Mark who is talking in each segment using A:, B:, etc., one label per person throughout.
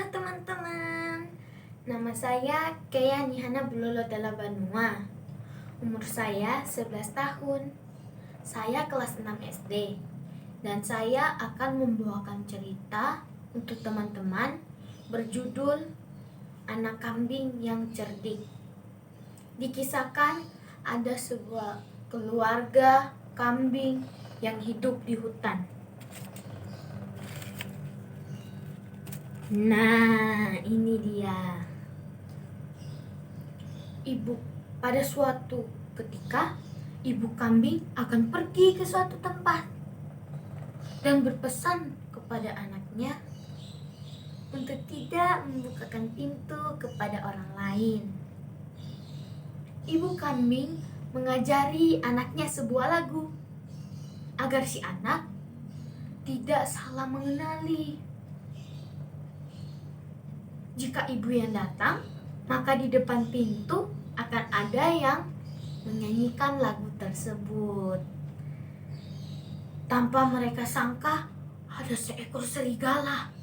A: teman-teman, nama saya Keya Nihana Bulolo Dala Banua. Umur saya 11 tahun. Saya kelas 6 SD. Dan saya akan membawakan cerita untuk teman-teman berjudul Anak Kambing yang Cerdik. Dikisahkan ada sebuah keluarga kambing yang hidup di hutan. Nah, ini dia. Pada suatu ketika, ibu kambing akan pergi ke suatu tempat dan berpesan kepada anaknya untuk tidak membukakan pintu kepada orang lain. Ibu kambing mengajari anaknya sebuah lagu agar si anak tidak salah mengenali. Jika ibu yang datang, maka di depan pintu akan ada yang menyanyikan lagu tersebut. Tanpa mereka sangka, ada seekor serigala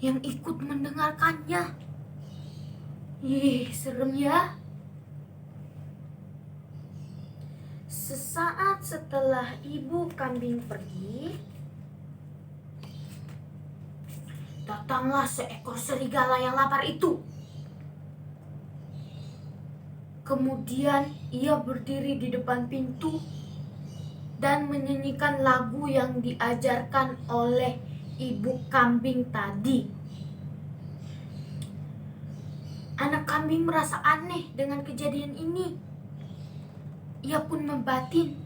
A: yang ikut mendengarkannya. Ih, serem ya. Sesaat setelah ibu kambing pergi, datanglah seekor serigala yang lapar itu. Kemudian ia berdiri di depan pintu dan menyanyikan lagu yang diajarkan oleh ibu kambing tadi. Anak kambing merasa aneh dengan kejadian ini. Ia pun membatin,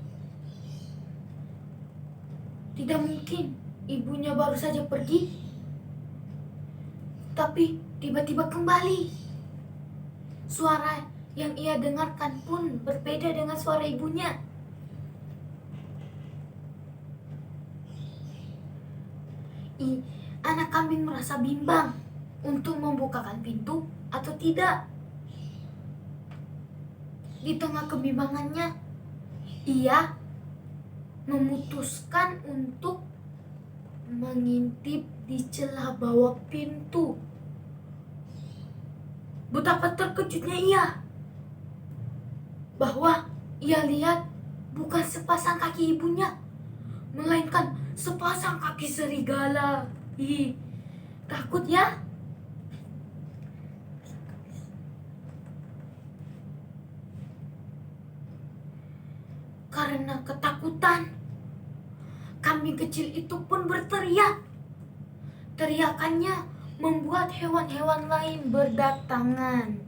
A: tidak mungkin ibunya baru saja pergi, tapi tiba-tiba kembali. Suara yang ia dengarkan pun berbeda dengan suara ibunya. Anak kambing merasa bimbang untuk membukakan pintu atau tidak. Di tengah kebimbangannya, ia memutuskan untuk mengintip di celah bawah pintu. Betapa terkejutnya ia bahwa ia lihat bukan sepasang kaki ibunya, melainkan sepasang kaki serigala. Ih, takut ya? Karena ketakutan, kambing kecil itu pun berteriak. Teriakannya membuat hewan-hewan lain berdatangan.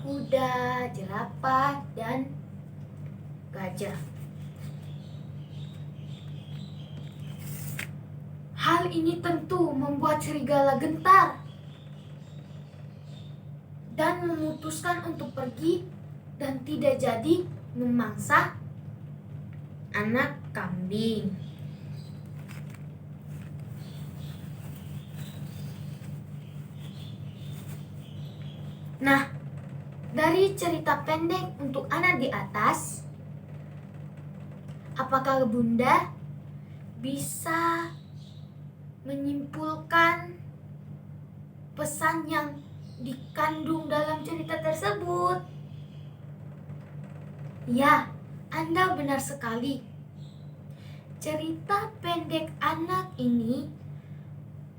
A: Kuda, jerapah, dan gajah. Hal ini tentu membuat serigala gentar dan memutuskan untuk pergi dan tidak jadi memangsa anak kambing. Nah, dari cerita pendek untuk anak di atas, apakah Bunda bisa menyimpulkan pesan yang dikandung dalam cerita tersebut? Ya, Anda benar sekali. Cerita pendek anak ini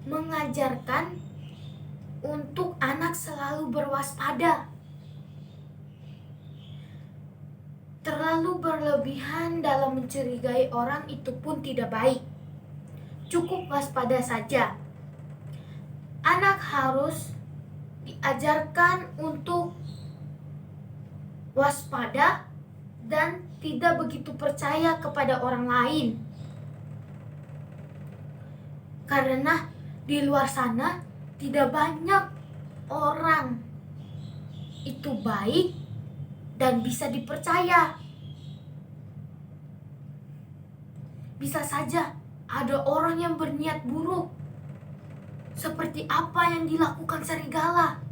A: mengajarkan untuk anak selalu berwaspada. Terlalu berlebihan dalam mencurigai orang itu pun tidak baik. Cukup waspada saja. Anak harus diajarkan untuk waspada dan tidak begitu percaya kepada orang lain. Karena di luar sana tidak banyak orang itu baik dan bisa dipercaya. Bisa saja ada orang yang berniat buruk, seperti apa yang dilakukan serigala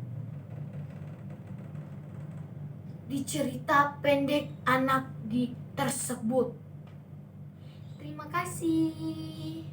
A: di cerita pendek anak tersebut. Terima kasih.